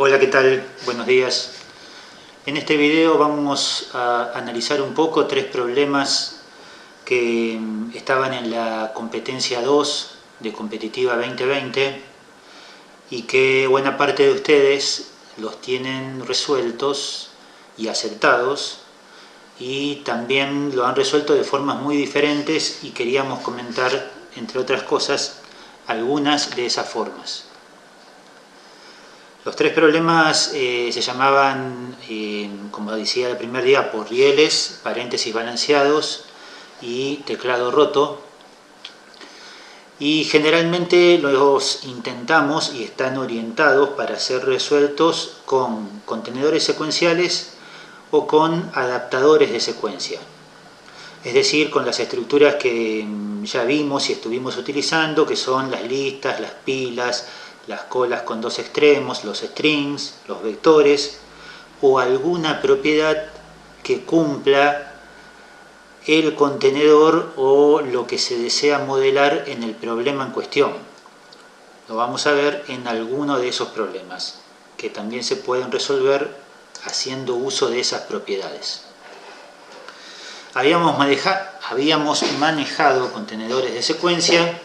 Hola, ¿qué tal? Buenos días. En este video vamos a analizar un poco tres problemas que estaban en la competencia 2 de Competitiva 2020 y que buena parte de ustedes los tienen resueltos y acertados, y también lo han resuelto de formas muy diferentes y queríamos comentar, entre otras cosas, algunas de esas formas. Los tres problemas se llamaban, como decía el primer día, por rieles, paréntesis balanceados y teclado roto. Y generalmente los intentamos y están orientados para ser resueltos con contenedores secuenciales o con adaptadores de secuencia. Es decir, con las estructuras que ya vimos y estuvimos utilizando, que son las listas, las pilas, las colas con dos extremos, los strings, los vectores, o alguna propiedad que cumpla el contenedor o lo que se desea modelar en el problema en cuestión. Lo vamos a ver en alguno de esos problemas, que también se pueden resolver haciendo uso de esas propiedades. Habíamos manejado contenedores de secuencia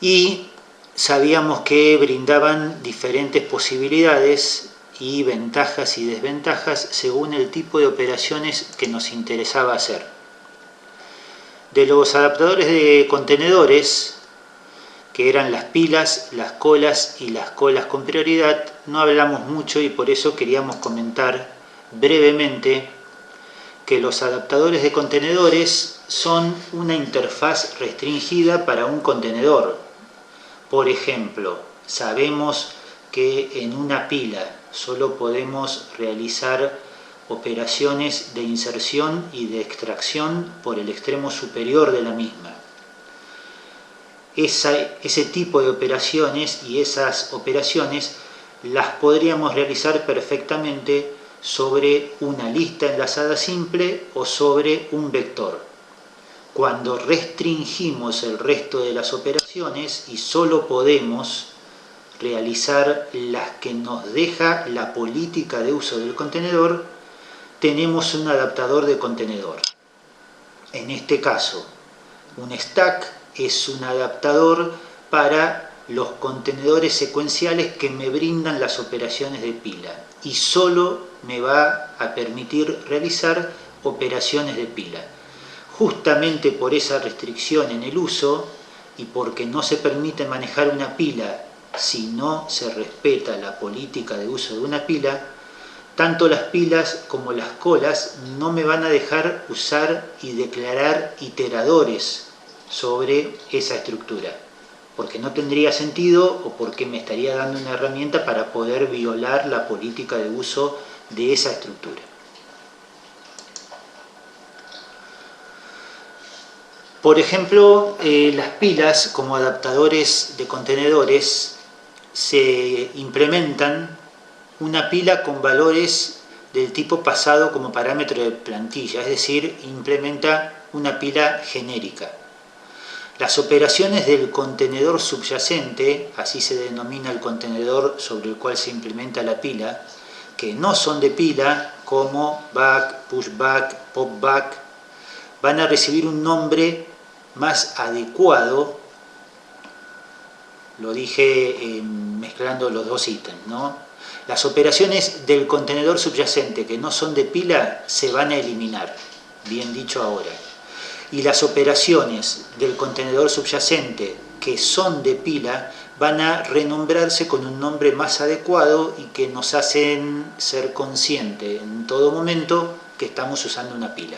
y sabíamos que brindaban diferentes posibilidades y ventajas y desventajas según el tipo de operaciones que nos interesaba hacer. De los adaptadores de contenedores, que eran las pilas, las colas y las colas con prioridad, no hablamos mucho y por eso queríamos comentar brevemente que los adaptadores de contenedores son una interfaz restringida para un contenedor. Por ejemplo, sabemos que en una pila solo podemos realizar operaciones de inserción y de extracción por el extremo superior de la misma. Ese tipo de operaciones y esas operaciones las podríamos realizar perfectamente sobre una lista enlazada simple o sobre un vector. Cuando restringimos el resto de las operaciones y solo podemos realizar las que nos deja la política de uso del contenedor, tenemos un adaptador de contenedor. En este caso, un stack es un adaptador para los contenedores secuenciales que me brindan las operaciones de pila y solo me va a permitir realizar operaciones de pila. Justamente por esa restricción en el uso y porque no se permite manejar una pila si no se respeta la política de uso de una pila, tanto las pilas como las colas no me van a dejar usar y declarar iteradores sobre esa estructura, porque no tendría sentido o porque me estaría dando una herramienta para poder violar la política de uso de esa estructura. Por ejemplo, las pilas como adaptadores de contenedores se implementan una pila con valores del tipo pasado como parámetro de plantilla, es decir, implementa una pila genérica. Las operaciones del contenedor subyacente, así se denomina el contenedor sobre el cual se implementa la pila, que no son de pila, como back, pushback, popback, van a recibir un nombre más adecuado. Lo dije mezclando los dos ítems, ¿no? Las operaciones del contenedor subyacente que no son de pila se van a eliminar, bien dicho ahora. Y las operaciones del contenedor subyacente que son de pila van a renombrarse con un nombre más adecuado y que nos hacen ser conscientes en todo momento que estamos usando una pila.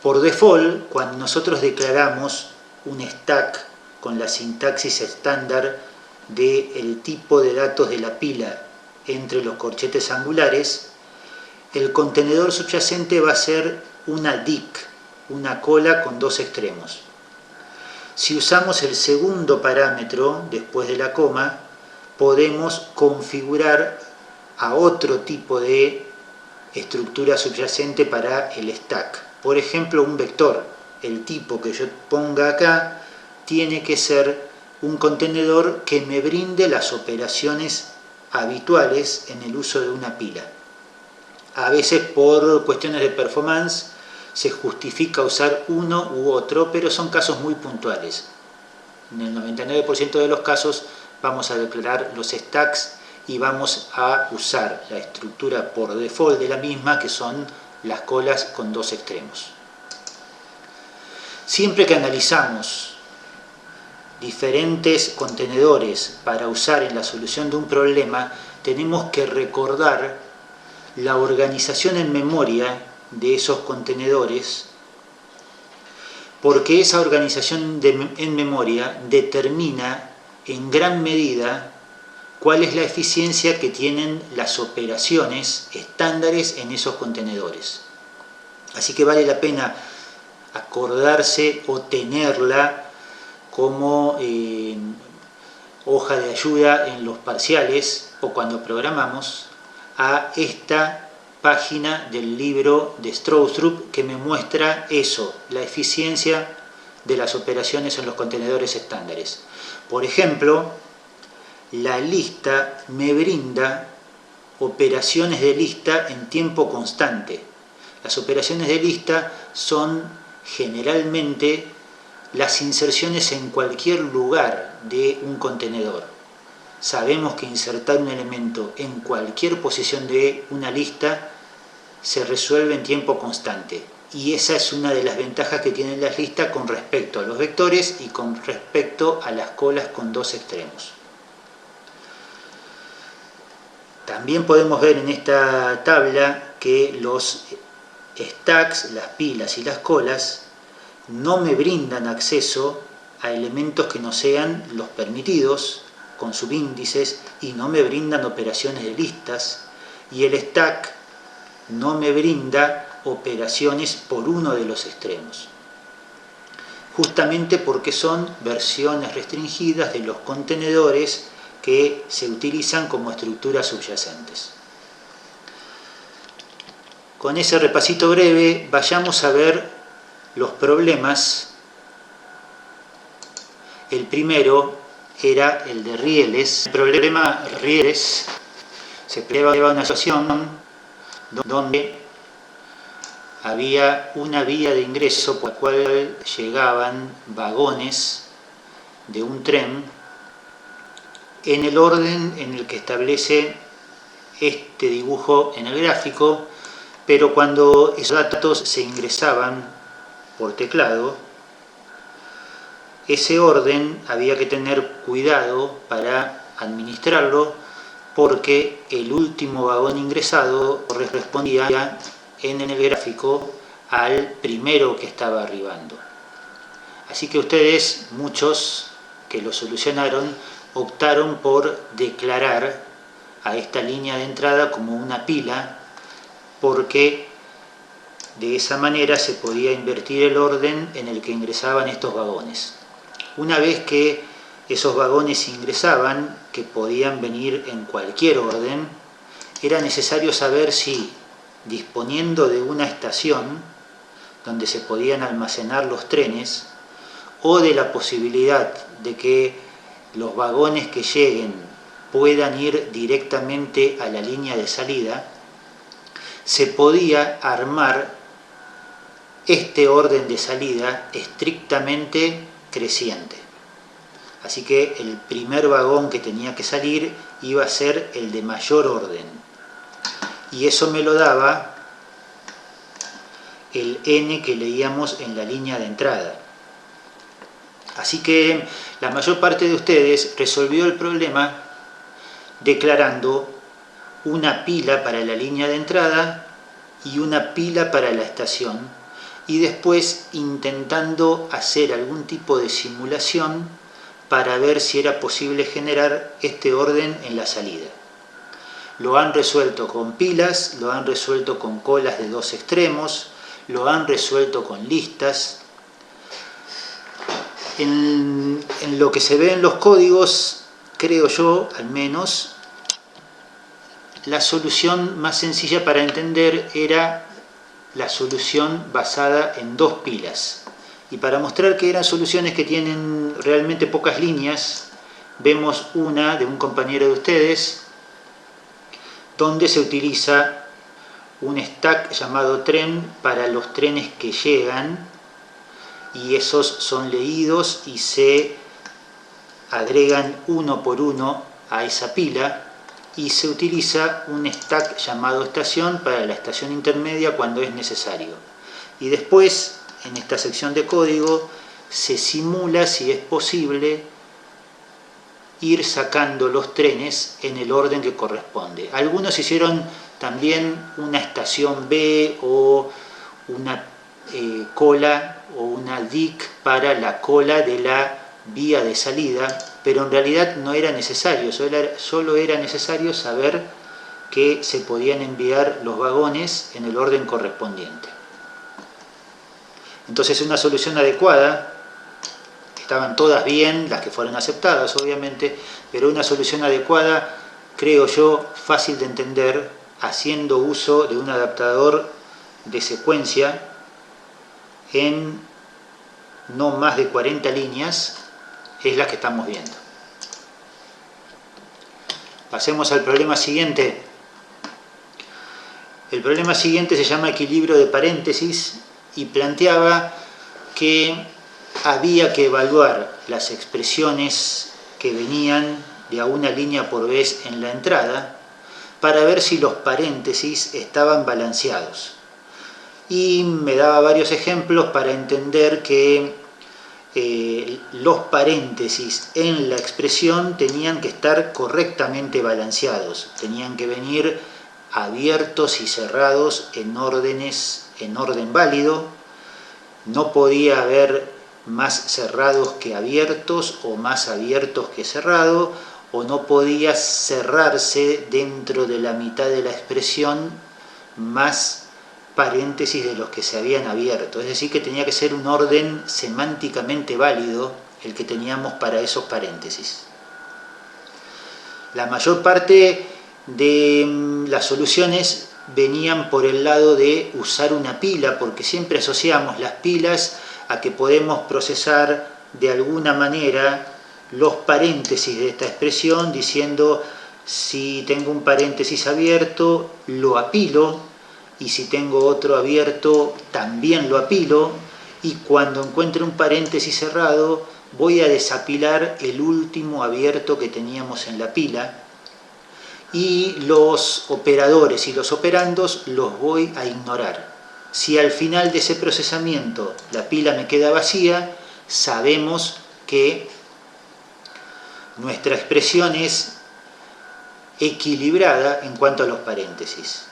Por default, cuando nosotros declaramos un stack con la sintaxis estándar del tipo de datos de la pila entre los corchetes angulares, el contenedor subyacente va a ser una DIC, una cola con dos extremos. Si usamos el segundo parámetro después de la coma, podemos configurar a otro tipo de estructura subyacente para el stack. Por ejemplo, un vector. El tipo que yo ponga acá tiene que ser un contenedor que me brinde las operaciones habituales en el uso de una pila. A veces por cuestiones de performance se justifica usar uno u otro, pero son casos muy puntuales. En el 99% de los casos vamos a declarar los stacks y vamos a usar la estructura por default de la misma, que son las colas con dos extremos. Siempre que analizamos diferentes contenedores para usar en la solución de un problema, tenemos que recordar la organización en memoria de esos contenedores, porque esa organización en memoria determina en gran medida cuál es la eficiencia que tienen las operaciones estándares en esos contenedores. Así que vale la pena acordarse o tenerla como hoja de ayuda en los parciales o cuando programamos, a esta página del libro de Stroustrup que me muestra eso, la eficiencia de las operaciones en los contenedores estándares. Por ejemplo, la lista me brinda operaciones de lista en tiempo constante. Las operaciones de lista son generalmente las inserciones en cualquier lugar de un contenedor. Sabemos que insertar un elemento en cualquier posición de una lista se resuelve en tiempo constante. Y esa es una de las ventajas que tienen las listas con respecto a los vectores y con respecto a las colas con dos extremos. También podemos ver en esta tabla que los stacks, las pilas y las colas no me brindan acceso a elementos que no sean los permitidos con subíndices y no me brindan operaciones de listas, y el stack no me brinda operaciones por uno de los extremos, justamente porque son versiones restringidas de los contenedores que se utilizan como estructuras subyacentes. Con ese repasito breve, vayamos a ver los problemas. El primero era el de rieles. El problema rieles se prueba una situación donde había una vía de ingreso por la cual llegaban vagones de un tren en el orden en el que establece este dibujo en el gráfico, pero cuando esos datos se ingresaban por teclado, ese orden había que tener cuidado para administrarlo, porque el último vagón ingresado correspondía en el gráfico al primero que estaba arribando. Así que ustedes, muchos que lo solucionaron, optaron por declarar a esta línea de entrada como una pila, porque de esa manera se podía invertir el orden en el que ingresaban estos vagones. Una vez que esos vagones ingresaban, que podían venir en cualquier orden, era necesario saber si, disponiendo de una estación donde se podían almacenar los trenes, o de la posibilidad de que los vagones que lleguen puedan ir directamente a la línea de salida, se podía armar este orden de salida estrictamente creciente. Así que el primer vagón que tenía que salir iba a ser el de mayor orden. Y eso me lo daba el n que leíamos en la línea de entrada. Así que la mayor parte de ustedes resolvió el problema declarando una pila para la línea de entrada y una pila para la estación, y después intentando hacer algún tipo de simulación para ver si era posible generar este orden en la salida. Lo han resuelto con pilas, lo han resuelto con colas de dos extremos, lo han resuelto con listas. En lo que se ve en los códigos, creo yo, al menos, la solución más sencilla para entender era la solución basada en dos pilas. Y para mostrar que eran soluciones que tienen realmente pocas líneas, vemos una de un compañero de ustedes, donde se utiliza un stack llamado tren para los trenes que llegan, y esos son leídos y se agregan uno por uno a esa pila, y se utiliza un stack llamado estación para la estación intermedia cuando es necesario. Y después, en esta sección de código, se simula, si es posible, ir sacando los trenes en el orden que corresponde. Algunos hicieron también una estación B o una cola o una DIC para la cola de la vía de salida, pero en realidad no era necesario, solo era necesario saber que se podían enviar los vagones en el orden correspondiente. Entonces, una solución adecuada, estaban todas bien, las que fueron aceptadas obviamente, pero una solución adecuada, creo yo, fácil de entender, haciendo uso de un adaptador de secuencia en no más de 40 líneas, es la que estamos viendo. Pasemos al problema siguiente. El problema siguiente se llama equilibrio de paréntesis y planteaba que había que evaluar las expresiones que venían de a una línea por vez en la entrada para ver si los paréntesis estaban balanceados. Y me daba varios ejemplos para entender que los paréntesis en la expresión tenían que estar correctamente balanceados, tenían que venir abiertos y cerrados en orden válido, no podía haber más cerrados que abiertos o más abiertos que cerrados, o no podía cerrarse dentro de la mitad de la expresión más paréntesis de los que se habían abierto, es decir que tenía que ser un orden semánticamente válido el que teníamos para esos paréntesis. La mayor parte de las soluciones venían por el lado de usar una pila, porque siempre asociamos las pilas a que podemos procesar de alguna manera los paréntesis de esta expresión, diciendo si tengo un paréntesis abierto lo apilo, y si tengo otro abierto también lo apilo, y cuando encuentre un paréntesis cerrado voy a desapilar el último abierto que teníamos en la pila, y los operadores y los operandos los voy a ignorar. Si al final de ese procesamiento la pila me queda vacía, sabemos que nuestra expresión es equilibrada en cuanto a los paréntesis.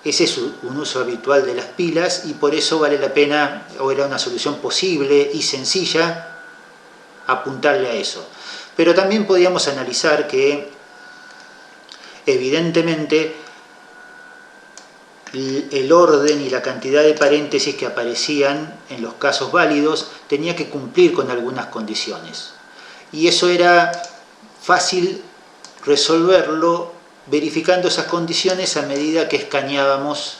Ese es un uso habitual de las pilas y por eso vale la pena, o era una solución posible y sencilla, apuntarle a eso. Pero también podíamos analizar que evidentemente el orden y la cantidad de paréntesis que aparecían en los casos válidos tenía que cumplir con algunas condiciones. Y eso era fácil resolverlo verificando esas condiciones a medida que escaneábamos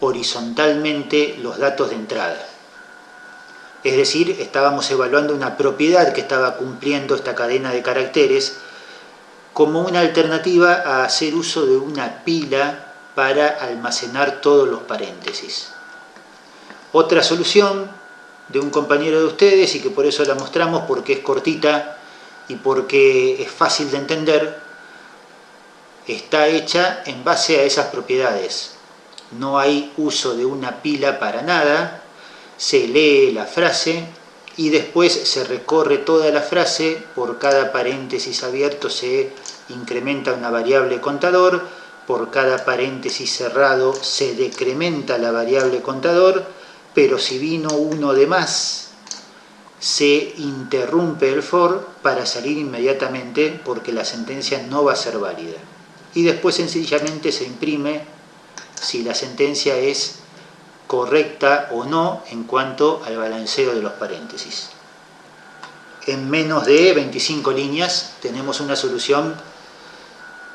horizontalmente los datos de entrada. Es decir, estábamos evaluando una propiedad que estaba cumpliendo esta cadena de caracteres como una alternativa a hacer uso de una pila para almacenar todos los paréntesis. Otra solución de un compañero de ustedes, y que por eso la mostramos porque es cortita y porque es fácil de entender, está hecha en base a esas propiedades. No hay uso de una pila para nada, se lee la frase y después se recorre toda la frase, por cada paréntesis abierto se incrementa una variable contador, por cada paréntesis cerrado se decrementa la variable contador, pero si vino uno de más, se interrumpe el for para salir inmediatamente porque la sentencia no va a ser válida. Y después sencillamente se imprime si la sentencia es correcta o no en cuanto al balanceo de los paréntesis. En menos de 25 líneas tenemos una solución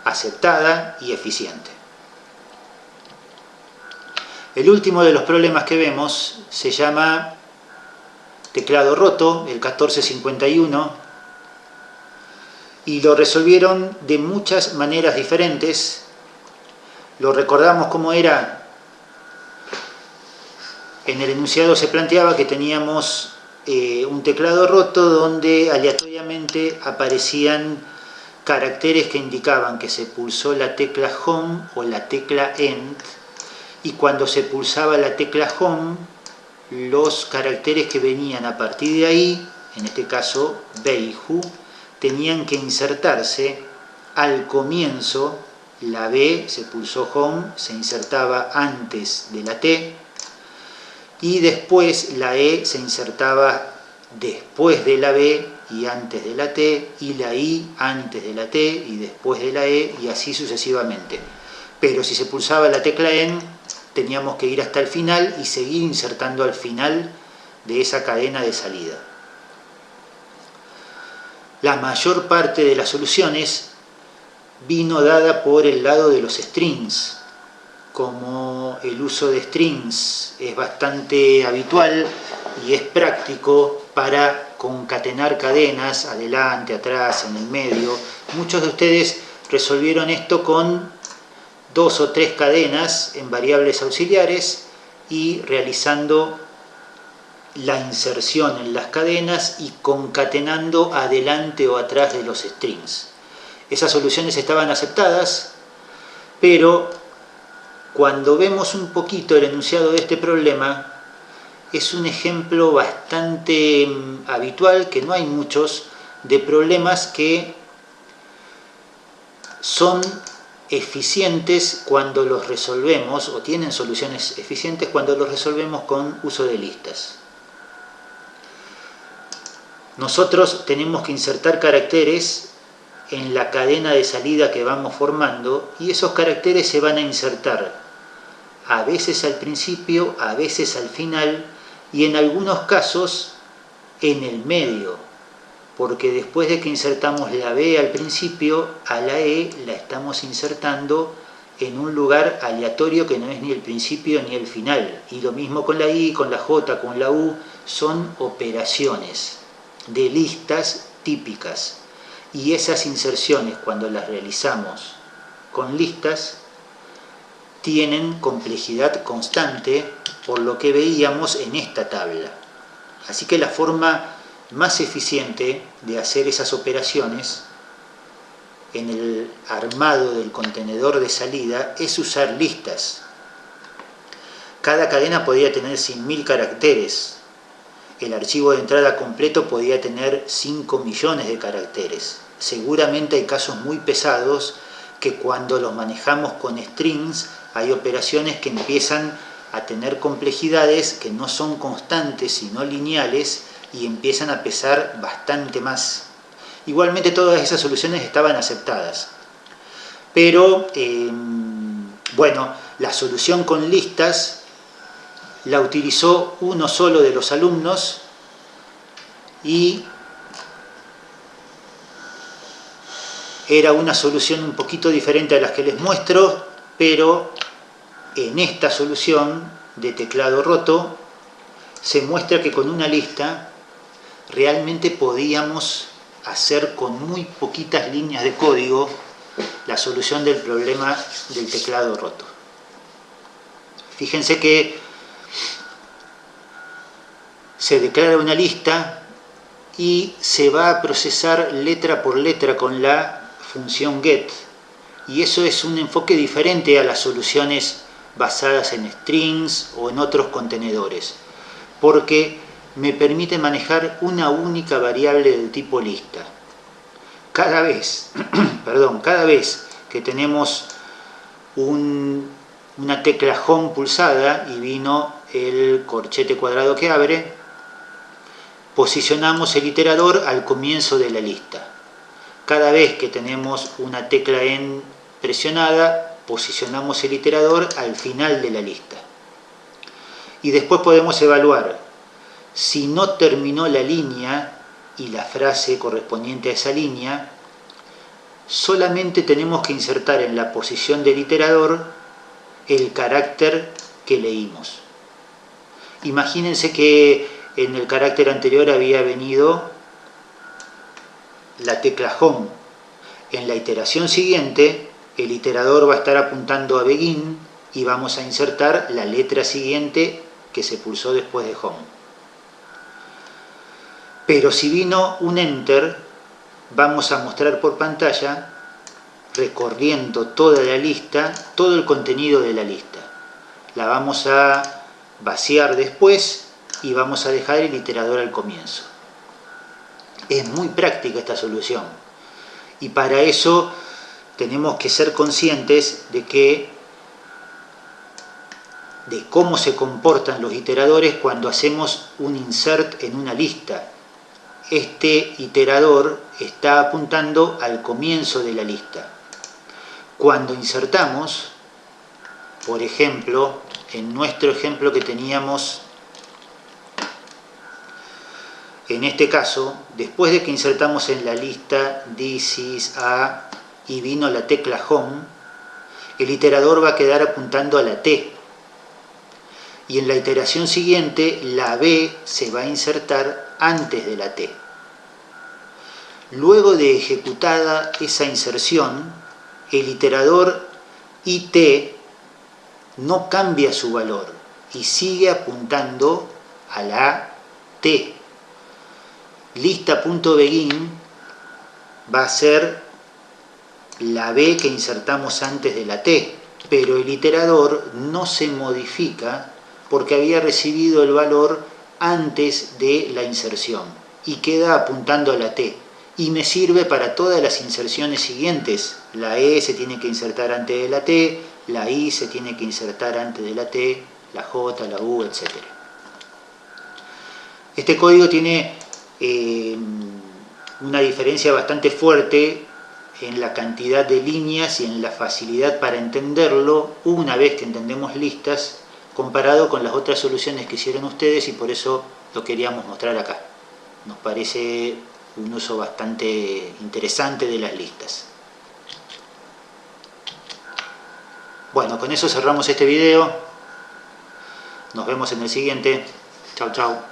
aceptada y eficiente. El último de los problemas que vemos se llama teclado roto, el 1451, y lo resolvieron de muchas maneras diferentes. Lo recordamos cómo era. En el enunciado se planteaba que teníamos un teclado roto donde aleatoriamente aparecían caracteres que indicaban que se pulsó la tecla Home o la tecla End, y cuando se pulsaba la tecla Home, los caracteres que venían a partir de ahí, en este caso Beiju, tenían que insertarse al comienzo. La B se pulsó Home, se insertaba antes de la T, y después la E se insertaba después de la B y antes de la T, y la I antes de la T y después de la E, y así sucesivamente. Pero si se pulsaba la tecla EN, teníamos que ir hasta el final y seguir insertando al final de esa cadena de salida. La mayor parte de las soluciones vino dada por el lado de los strings. Como el uso de strings es bastante habitual y es práctico para concatenar cadenas adelante, atrás, en el medio, muchos de ustedes resolvieron esto con 2 o 3 cadenas en variables auxiliares y realizando la inserción en las cadenas y concatenando adelante o atrás de los strings. Esas soluciones estaban aceptadas, pero cuando vemos un poquito el enunciado de este problema, es un ejemplo bastante habitual, que no hay muchos, de problemas que son eficientes cuando los resolvemos, o tienen soluciones eficientes cuando los resolvemos con uso de listas. Nosotros tenemos que insertar caracteres en la cadena de salida que vamos formando, y esos caracteres se van a insertar a veces al principio, a veces al final, y en algunos casos en el medio, porque después de que insertamos la B al principio, a la E la estamos insertando en un lugar aleatorio que no es ni el principio ni el final. Y lo mismo con la I, con la J, con la U, son operaciones de listas típicas. Y esas inserciones, cuando las realizamos con listas, tienen complejidad constante, por lo que veíamos en esta tabla. Así que la forma más eficiente de hacer esas operaciones en el armado del contenedor de salida es usar listas. Cada cadena podía tener 100.000 caracteres. El archivo de entrada completo podía tener 5 millones de caracteres. Seguramente hay casos muy pesados que cuando los manejamos con strings hay operaciones que empiezan a tener complejidades que no son constantes sino lineales y empiezan a pesar bastante más. Igualmente todas esas soluciones estaban aceptadas. Pero, bueno, la solución con listas la utilizó uno solo de los alumnos y era una solución un poquito diferente a las que les muestro, pero en esta solución de teclado roto se muestra que con una lista realmente podíamos hacer con muy poquitas líneas de código la solución del problema del teclado roto. Fíjense que se declara una lista y se va a procesar letra por letra con la función get, y eso es un enfoque diferente a las soluciones basadas en strings o en otros contenedores, porque me permite manejar una única variable del tipo lista. Cada vez que tenemos una tecla home pulsada y vino el corchete cuadrado que abre, posicionamos el iterador al comienzo de la lista. Cada vez que tenemos una tecla en presionada, posicionamos el iterador al final de la lista. Y después podemos evaluar si no terminó la línea y la frase correspondiente a esa línea, solamente tenemos que insertar en la posición del iterador el carácter que leímos. Imagínense que en el carácter anterior había venido la tecla Home. En la iteración siguiente, el iterador va a estar apuntando a Begin y vamos a insertar la letra siguiente que se pulsó después de Home. Pero si vino un Enter, vamos a mostrar por pantalla, recorriendo toda la lista, todo el contenido de la lista. La vamos a vaciar después y vamos a dejar el iterador al comienzo. Es muy práctica esta solución y para eso tenemos que ser conscientes de cómo se comportan los iteradores cuando hacemos un insert en una lista. Este iterador está apuntando al comienzo de la lista. Cuando insertamos, por ejemplo, en nuestro ejemplo que teníamos, en este caso, después de que insertamos en la lista this is a y vino la tecla Home, el iterador va a quedar apuntando a la T. Y en la iteración siguiente, la B se va a insertar antes de la T. Luego de ejecutada esa inserción, el iterador IT no cambia su valor y sigue apuntando a la T. Lista.begin va a ser la B que insertamos antes de la T, pero el iterador no se modifica porque había recibido el valor antes de la inserción y queda apuntando a la T. Y me sirve para todas las inserciones siguientes. La E se tiene que insertar antes de la T, la I se tiene que insertar antes de la T, la J, la U, etc. Este código tiene una diferencia bastante fuerte en la cantidad de líneas y en la facilidad para entenderlo una vez que entendemos listas, comparado con las otras soluciones que hicieron ustedes, y por eso lo queríamos mostrar acá. Nos parece un uso bastante interesante de las listas. Bueno, con eso cerramos este video. Nos vemos en el siguiente. Chau, chau.